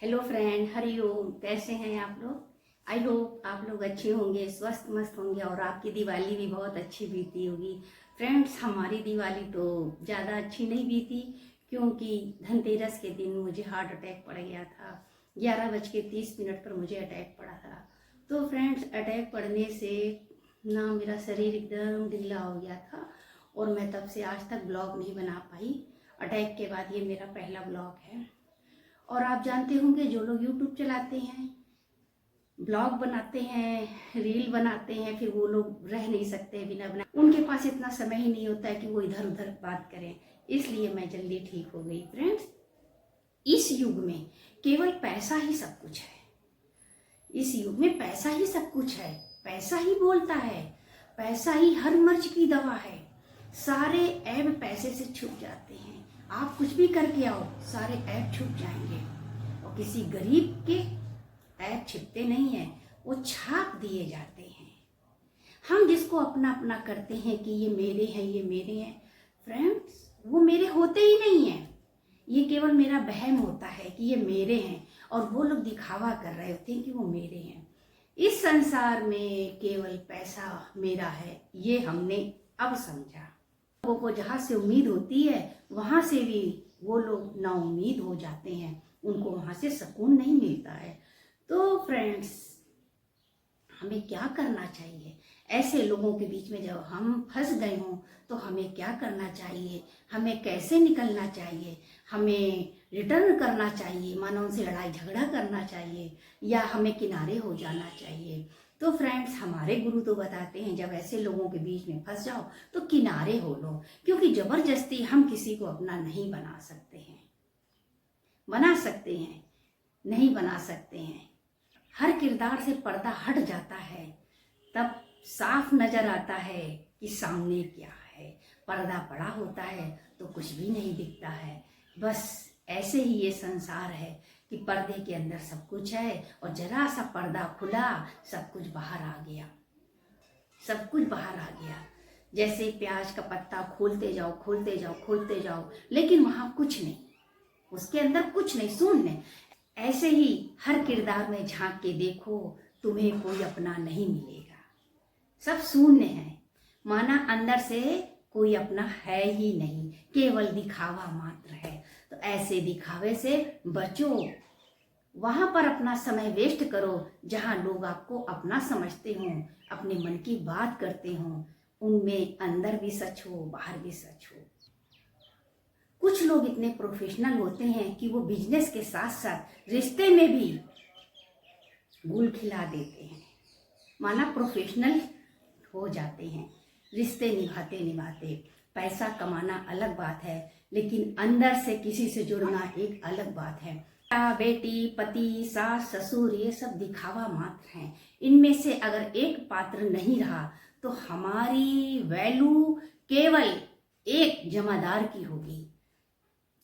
Hello friend, Hariom. कैसे हैं आप लोग? आई होप आप लोग अच्छे होंगे, स्वस्थ मस्त होंगे और आपकी दिवाली भी बहुत अच्छी बीती होगी। फ्रेंड्स, हमारी दिवाली तो ज़्यादा अच्छी नहीं बीती क्योंकि धनतेरस के दिन मुझे हार्ट अटैक पड़ गया था। 11:30 पर मुझे अटैक पड़ा था। तो फ्रेंड्स, अटैक पड़ने से ना मेरा शरीर एकदम ढीला हो गया था और मैं तब से आज तक ब्लॉग नहीं बना पाई। अटैक के बाद ये मेरा पहला ब्लॉग है। और आप जानते होंगे, जो लोग यूट्यूब चलाते हैं, ब्लॉग बनाते हैं, रील बनाते हैं, फिर वो लोग रह नहीं सकते बिना बना, उनके पास इतना समय ही नहीं होता है कि वो इधर उधर बात करें। इसलिए मैं जल्दी ठीक हो गई। फ्रेंड्स, इस युग में केवल पैसा ही सब कुछ है। इस युग में पैसा ही सब कुछ है। पैसा ही बोलता है, पैसा ही हर मर्ज की दवा है। सारे ऐब पैसे से छुप जाते हैं। आप कुछ भी करके आओ, सारे ऐब छुप जाएंगे। और किसी गरीब के ऐब छिपते नहीं है, वो छाप दिए जाते हैं। हम जिसको अपना अपना करते हैं कि ये मेरे हैं, ये मेरे हैं, फ्रेंड्स, वो मेरे होते ही नहीं है। ये केवल मेरा वहम होता है कि ये मेरे हैं और वो लोग दिखावा कर रहे होते हैं कि वो मेरे हैं। इस संसार में केवल पैसा मेरा है, ये हमने अब समझा। लोगों को जहाँ से उम्मीद होती है वहाँ से भी वो लोग नाउम्मीद हो जाते हैं, उनको वहाँ से सुकून नहीं मिलता है। तो फ्रेंड्स, हमें क्या करना चाहिए? ऐसे लोगों के बीच में जब हम फंस गए हों तो हमें क्या करना चाहिए? हमें कैसे निकलना चाहिए? हमें रिटर्न करना चाहिए, मानो उनसे लड़ाई झगड़ा करना चाहिए, या हमें किनारे हो जाना चाहिए? तो फ्रेंड्स, हमारे गुरु तो बताते हैं, जब ऐसे लोगों के बीच में फंस जाओ तो किनारे हो लो, क्योंकि जबरदस्ती हम किसी को अपना नहीं बना सकते हैं। बना सकते हैं, नहीं बना सकते हैं। हर किरदार से पर्दा हट जाता है, तब साफ नजर आता है कि सामने क्या है। पर्दा पड़ा होता है तो कुछ भी नहीं दिखता है। बस ऐसे ही ये संसार है कि पर्दे के अंदर सब कुछ है और जरा सा पर्दा खुला, सब कुछ बाहर आ गया। सब कुछ बाहर आ गया। जैसे प्याज का पत्ता खोलते जाओ, खोलते जाओ, खोलते जाओ, लेकिन वहां कुछ नहीं, उसके अंदर कुछ नहीं, शून्य। ऐसे ही हर किरदार में झांक के देखो, तुम्हें कोई अपना नहीं मिलेगा। सब शून्य है, माना अंदर से कोई अपना है ही नहीं, केवल दिखावा मात्र है। तो ऐसे दिखावे से बचो। वहां पर अपना समय वेस्ट करो जहां लोग आपको अपना समझते हों, अपने मन की बात करते हों। उनमें अंदर भी सच हो, बाहर भी सच हो। कुछ लोग इतने प्रोफेशनल होते हैं कि वो बिजनेस के साथ साथ रिश्ते में भी गुल खिला देते हैं, माना प्रोफेशनल हो जाते हैं। रिश्ते निभाते निभाते पैसा कमाना अलग बात है, लेकिन अंदर से किसी से जुड़ना एक अलग बात है। बेटी, पति, सास, ससुर, ये सब दिखावा मात्र हैं। इनमें से अगर एक पात्र नहीं रहा तो हमारी वैल्यू केवल एक जमादार की होगी,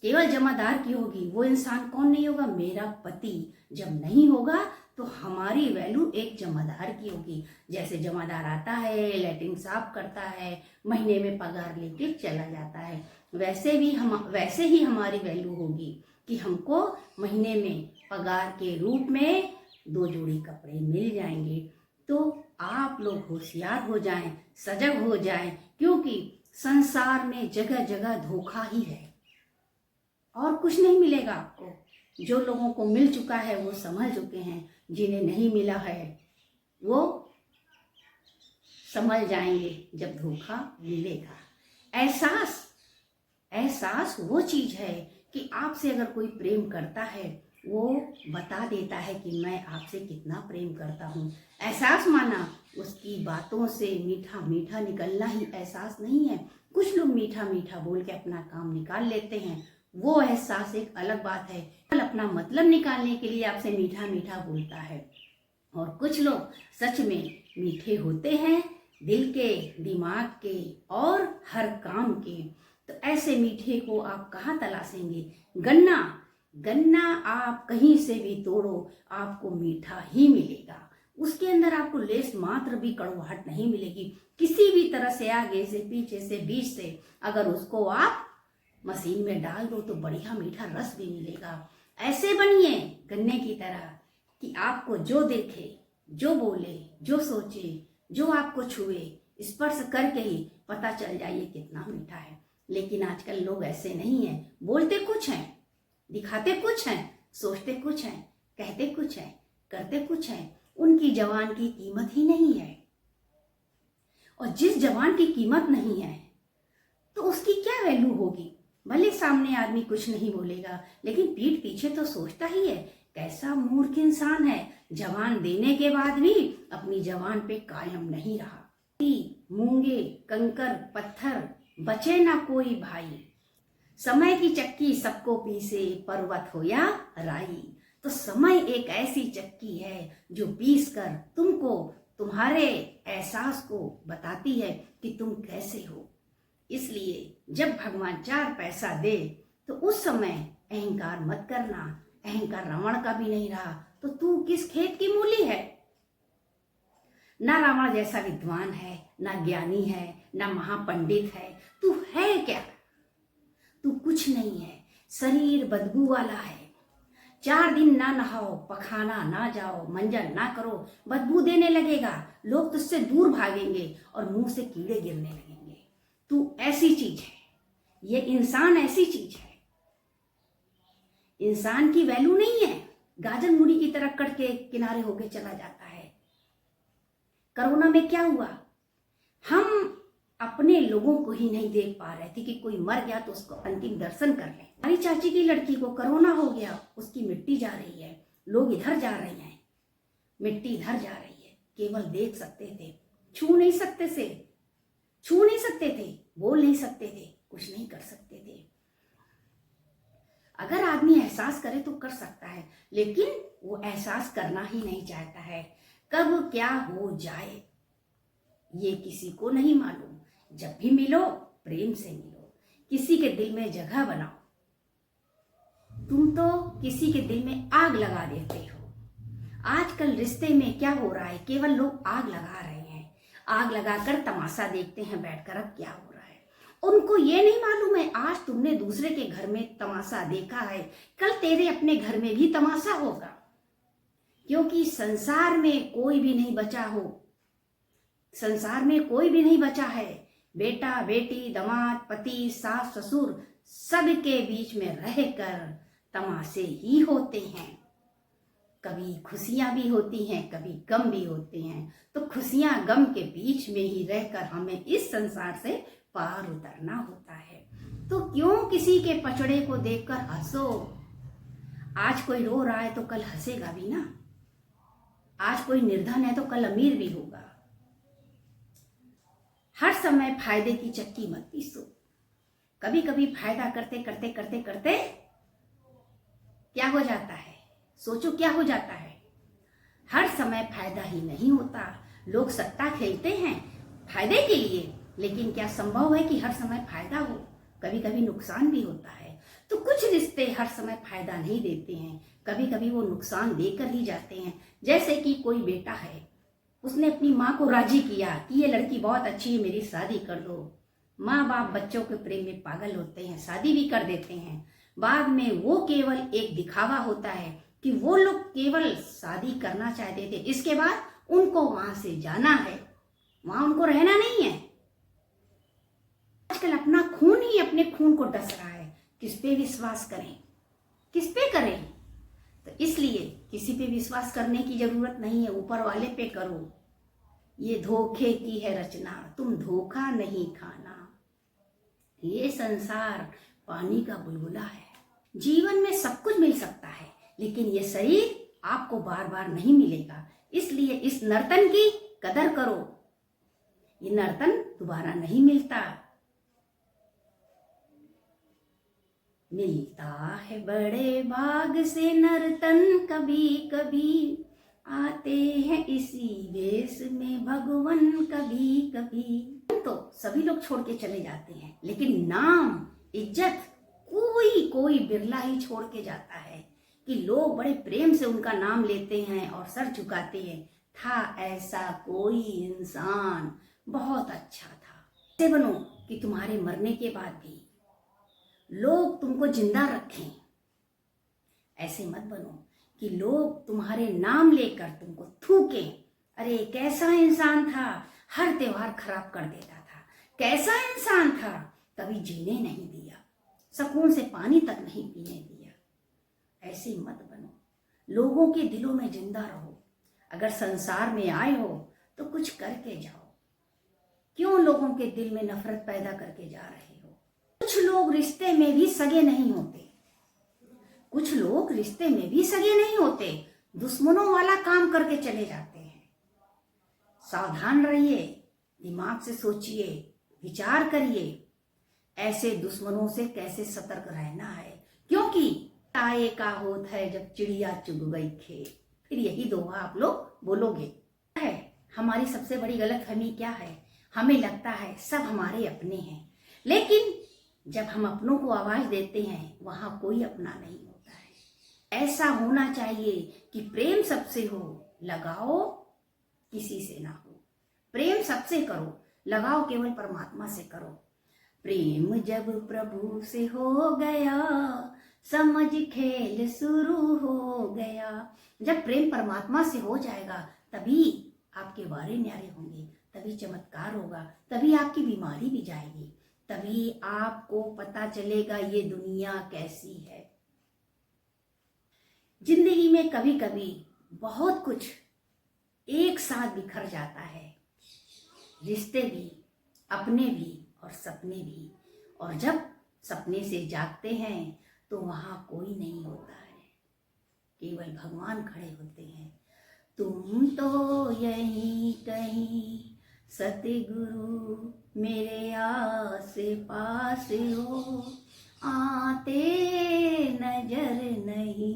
केवल जमादार की होगी। वो इंसान कौन नहीं होगा? मेरा पति। जब नहीं होगा तो हमारी वैल्यू एक जमादार की होगी। जैसे जमादार आता है, लैट्रिन साफ करता है, महीने में पगार लेके चला जाता है, वैसे ही हमारी वैल्यू होगी कि हमको महीने में पगार के रूप में 2 जोड़ी कपड़े मिल जाएंगे। तो आप लोग होशियार हो जाएं, सजग हो जाएं, क्योंकि संसार में जगह जगह धोखा ही है और कुछ नहीं मिलेगा आपको। जो लोगों को मिल चुका है वो समझ चुके हैं, जिन्हें नहीं मिला है वो समझ जाएंगे जब धोखा मिलेगा। एहसास वो चीज है कि आपसे अगर कोई प्रेम करता है, वो बता देता है कि मैं आपसे कितना प्रेम करता हूँ। एहसास माना उसकी बातों से मीठा मीठा निकलना ही एहसास नहीं है। कुछ लोग मीठा मीठा बोल के अपना काम निकाल लेते हैं, वो एहसास एक अलग बात है। अपना मतलब निकालने के लिए आपसे मीठा मीठा बोलता है। और कुछ लोग सच में मीठे होते हैं, दिल के, दिमाग के और हर काम के। तो ऐसे मीठे को आप कहाँ तलाशेंगे? गन्ना आप कहीं से भी तोड़ो, आपको मीठा ही मिलेगा। उसके अंदर आपको लेस मात्र भी कड़वाहट नहीं मिलेगी। किसी भी तरह से, आगे से, पीछे से, बीच से, अगर उसको आप मशीन में डाल दो तो बढ़िया मीठा रस भी मिलेगा। ऐसे बनिए गन्ने की तरह कि आपको जो देखे, जो बोले, जो सोचे, जो आपको छुए, स्पर्श करके ही पता चल जाए ये कितना मीठा है। लेकिन आजकल लोग ऐसे नहीं हैं, बोलते कुछ हैं, दिखाते कुछ हैं, सोचते कुछ हैं, कहते कुछ हैं, करते कुछ हैं। उनकी जवान की कीमत ही नहीं है। और जिस जवान की कीमत नहीं है तो उसकी क्या वैल्यू होगी। भले सामने आदमी कुछ नहीं बोलेगा, लेकिन पीठ पीछे तो सोचता ही है। कैसा मूर्ख इंसान है, जवान देने के बाद भी अपनी जवान पे कायम नहीं रहा। मूंगे कंकर पत्थर बचे ना कोई भाई, समय की चक्की सबको पीसे, पर्वत हो या राई। तो समय एक ऐसी चक्की है जो पीस कर तुमको, तुम्हारे एहसास को बताती है कि तुम कैसे हो। इसलिए जब भगवान 4 पैसा दे तो उस समय अहंकार मत करना। अहंकार रावण का भी नहीं रहा तो तू किस खेत की मूली है। ना रावण जैसा विद्वान है, ना ज्ञानी है, ना महापंडित है। तू है क्या? तू कुछ नहीं है। शरीर बदबू वाला है। 4 दिन ना नहाओ, पखाना ना जाओ, मंजन ना करो, बदबू देने लगेगा। लोग तुझसे दूर भागेंगे और मुंह से कीड़े गिरने लगेंगे। तू ऐसी चीज है। ये इंसान ऐसी चीज है। इंसान की वैल्यू नहीं है। गाजर मूली की तरह कट के किनारे होके चला जाता है। कोरोना में क्या हुआ? हम अपने लोगों को ही नहीं देख पा रहे थे कि कोई मर गया तो उसको अंतिम दर्शन कर ले। हमारी चाची की लड़की को कोरोना हो गया, उसकी मिट्टी जा रही है। लोग इधर जा रहे हैं, मिट्टी इधर जा रही है। केवल देख सकते थे, छू नहीं सकते थे, बोल नहीं सकते थे, कुछ नहीं कर सकते थे। अगर आदमी एहसास करे तो कर सकता है, लेकिन वो एहसास करना ही नहीं चाहता है। कब क्या हो जाए ये किसी को नहीं मालूम। जब भी मिलो प्रेम से मिलो, किसी के दिल में जगह बनाओ। तुम तो किसी के दिल में आग लगा देते हो। आजकल रिश्ते में क्या हो रहा है, केवल लोग आग लगा रहे हैं। आग लगाकर तमाशा देखते हैं बैठकर अब क्या हो रहा है। उनको ये नहीं मालूम है आज तुमने दूसरे के घर में तमाशा देखा है, कल तेरे अपने घर में भी तमाशा होगा। क्योंकि संसार में कोई भी नहीं बचा हो, संसार में कोई भी नहीं बचा है। बेटा बेटी, दामाद, पति, सास, ससुर सबके बीच में रहकर तमाशे ही होते हैं। कभी खुशियां भी होती हैं, कभी गम भी होते हैं। तो खुशियां गम के बीच में ही रहकर हमें इस संसार से पार उतरना होता है। तो क्यों किसी के पचड़े को देखकर हंसो। आज कोई रो रहा है तो कल हंसेगा भी ना। आज कोई निर्धन है तो कल अमीर भी होगा। हर समय फायदे की चक्की मत पीसो। कभी कभी फायदा करते करते करते करते क्या हो जाता है, सोचो क्या हो जाता है। हर समय फायदा ही नहीं होता। लोग सट्टा खेलते हैं फायदे के लिए, लेकिन क्या संभव है कि हर समय फायदा हो? कभी कभी नुकसान भी होता है। तो कुछ रिश्ते हर समय फायदा नहीं देते हैं, कभी कभी वो नुकसान देकर ही जाते हैं। जैसे कि कोई बेटा है, उसने अपनी माँ को राजी किया कि ये लड़की बहुत अच्छी है, मेरी शादी कर दो। माँ बाप बच्चों के प्रेम में पागल होते हैं, शादी भी कर देते हैं। बाद में वो केवल एक दिखावा होता है कि वो लोग केवल शादी करना चाहते थे, इसके बाद उनको वहां से जाना है, वहां उनको रहना नहीं है। आजकल अपना खून ही अपने खून को डस रहा है। किस पे विश्वास करें, किस पे करें? तो इसलिए किसी पे विश्वास करने की जरूरत नहीं है, ऊपर वाले पे करो। ये धोखे की है रचना, तुम धोखा नहीं खाना। ये संसार पानी का बुलबुला है। जीवन में सब कुछ मिल सकता है, लेकिन ये शरीर आपको बार बार नहीं मिलेगा। इसलिए इस नर्तन की कदर करो। ये नर्तन दोबारा नहीं मिलता। मिलता है बड़े भाग से नर्तन, कभी कभी आते हैं इसी वेश में भगवान कभी कभी। तो सभी लोग छोड़ के चले जाते हैं, लेकिन नाम इज्जत कोई कोई बिरला ही छोड़ के जाता है कि लोग बड़े प्रेम से उनका नाम लेते हैं और सर झुकाते हैं। था ऐसा कोई इंसान, बहुत अच्छा था। ऐसे बनो कि तुम्हारे मरने के बाद भी लोग तुमको जिंदा रखें। ऐसे मत बनो कि लोग तुम्हारे नाम लेकर तुमको थूकें, अरे कैसा इंसान था, हर त्योहार खराब कर देता था, कैसा इंसान था, कभी जीने नहीं दिया, सुकून से पानी तक नहीं पीने दिया। ऐसे मत बनो, लोगों के दिलों में जिंदा रहो। अगर संसार में आए हो तो कुछ करके जाओ। क्यों लोगों के दिल में नफरत पैदा करके जा रहे हो? कुछ लोग रिश्ते में भी सगे नहीं होते, कुछ लोग रिश्ते में भी सगे नहीं होते, दुश्मनों वाला काम करके चले जाते हैं। सावधान रहिए, दिमाग से सोचिए, विचार करिए, ऐसे दुश्मनों से कैसे सतर्क रहना है, क्योंकि ताए का होत है जब चिड़िया चुग गई खेत। फिर यही दोहा आप लोग बोलोगे। है हमारी सबसे बड़ी गलतफहमी क्या है? हमें लगता है सब हमारे अपने हैं, लेकिन जब हम अपनों को आवाज देते हैं वहां कोई अपना नहीं होता है। ऐसा होना चाहिए कि प्रेम सबसे हो, लगाओ किसी से ना हो। प्रेम सबसे करो, लगाओ केवल परमात्मा से करो। प्रेम जब प्रभु से हो गया, समझ खेल शुरू हो गया। जब प्रेम परमात्मा से हो जाएगा तभी आपके वारे न्यारे होंगे, तभी चमत्कार होगा, तभी आपकी बीमारी भी जाएगी, तभी आपको पता चलेगा ये दुनिया कैसी है। जिंदगी में कभी कभी बहुत कुछ एक साथ बिखर जाता है, रिश्ते भी, अपने भी और सपने भी। और जब सपने से जागते हैं तो वहां कोई नहीं होता है, केवल भगवान खड़े होते हैं। तुम तो यहीं कहीं सतगुरु मेरे आस पास हो, आते नजर नहीं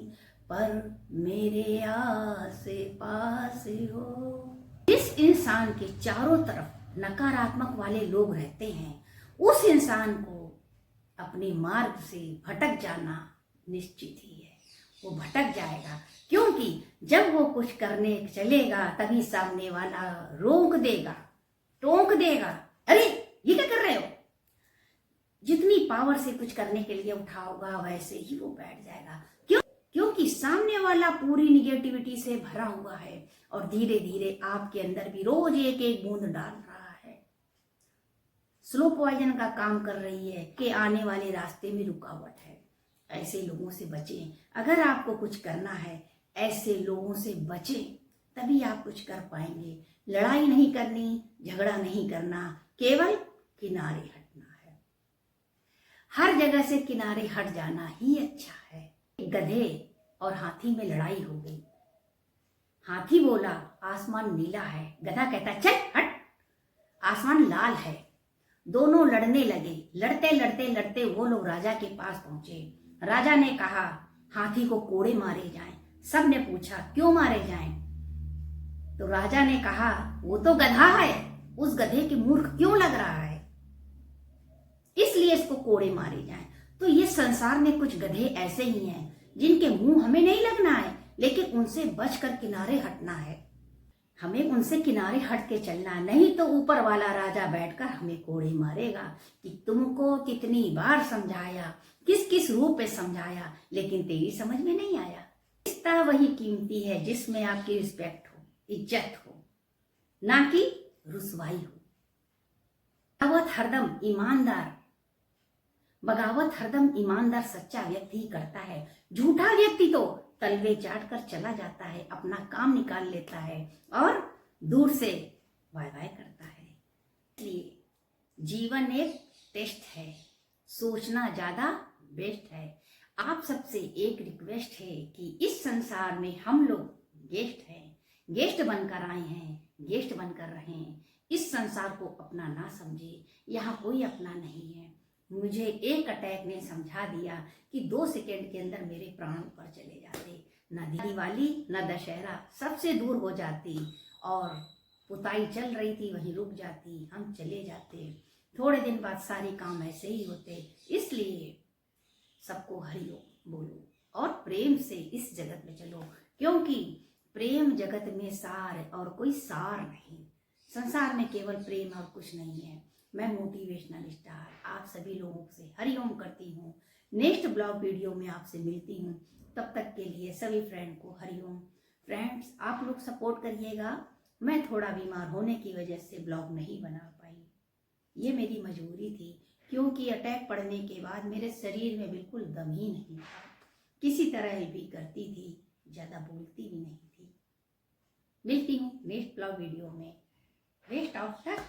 पर मेरे आस पास हो। जिस इंसान के चारों तरफ नकारात्मक वाले लोग रहते हैं, उस इंसान को अपने मार्ग से भटक जाना निश्चित ही है। वो भटक जाएगा, क्योंकि जब वो कुछ करने चलेगा तभी सामने वाला रोक देगा, टोक देगा, अरे ये क्या कर रहे हो। जितनी पावर से कुछ करने के लिए उठाओगा वैसे ही वो बैठ जाएगा। क्योंकि सामने वाला पूरी निगेटिविटी से भरा हुआ है और धीरे धीरे आपके अंदर भी रोज एक एक बूंद डाल रहा है, स्लो पॉइजन का काम कर रही है कि आने वाले रास्ते में रुकावट है। ऐसे लोगों से बचें। अगर आपको कुछ करना है ऐसे लोगों से बचें, तभी आप कुछ कर पाएंगे। लड़ाई नहीं करनी, झगड़ा नहीं करना, केवल किनारे हटना है। हर जगह से किनारे हट जाना ही अच्छा है। गधे और हाथी में लड़ाई हो गई। हाथी बोला आसमान नीला है, गधा कहता चल हट, आसमान लाल है। दोनों लड़ने लगे। लड़ते लड़ते लड़ते वो लोग राजा के पास पहुंचे। राजा ने कहा हाथी को कोड़े मारे जाएं। सब ने पूछा क्यों मारे जाएं? तो राजा ने कहा वो तो गधा है, उस गधे के मूर्ख क्यों लग रहा है, इसलिए इसको कोड़े मारे जाएं। तो ये संसार में कुछ गधे ऐसे ही हैं जिनके मुंह हमें नहीं लगना है, लेकिन उनसे बचकर किनारे हटना है। हमें उनसे किनारे हट के चलना, नहीं तो ऊपर वाला राजा बैठकर हमें कोड़े मारेगा कि तुमको कितनी बार समझाया, किस किस रूप में समझाया, लेकिन तेरी समझ में नहीं आया। रिश्ता वही कीमती है जिसमें आपकी रिस्पेक्ट हो, इज्जत हो, ना कि रुसवाई हो। बगावत हरदम ईमानदार सच्चा व्यक्ति ही करता है। झूठा व्यक्ति तो तलवे चाट कर चला जाता है, अपना काम निकाल लेता है और दूर से बाय बाय करता है। इसलिए जीवन एक टेस्ट है, सोचना ज्यादा बेस्ट है। आप सबसे एक रिक्वेस्ट है कि इस संसार में हम लोग गेस्ट हैं, गेस्ट बनकर आए हैं, गेस्ट बनकर रहें। इस संसार को अपना ना समझे, यहाँ कोई अपना नहीं है। मुझे एक अटैक ने समझा दिया कि 2 सेकंड के अंदर मेरे प्राण ऊपर चले जाते। न दिवाली न दशहरा, सबसे दूर हो जाती और पुताई चल रही थी वहीं रुक जाती, हम चले जाते। थोड़े दिन बाद सारे काम ऐसे ही होते। इसलिए सबको हरिओम बोलो और प्रेम से इस जगत में चलो, क्योंकि प्रेम जगत में सार है और कोई सार नहीं। संसार में केवल प्रेम और कुछ नहीं है। मैं मोटिवेशनल स्टार आप सभी लोगों से हरिओम करती हूँ। नेक्स्ट ब्लॉग वीडियो में आपसे मिलती हूँ। तब तक के लिए सभी फ्रेंड को हरिओम। फ्रेंड्स, आप लोग सपोर्ट करिएगा। मैं थोड़ा बीमार होने की वजह से ब्लॉग नहीं बना पाई, ये मेरी मजबूरी थी, क्योंकि अटैक पड़ने के बाद मेरे शरीर में बिल्कुल दम ही नहीं था। किसी तरह भी करती थी, ज़्यादा बोलती भी नहीं थी। मिलती हूँ नेक्स्ट ब्लॉग वीडियो में। Best of luck.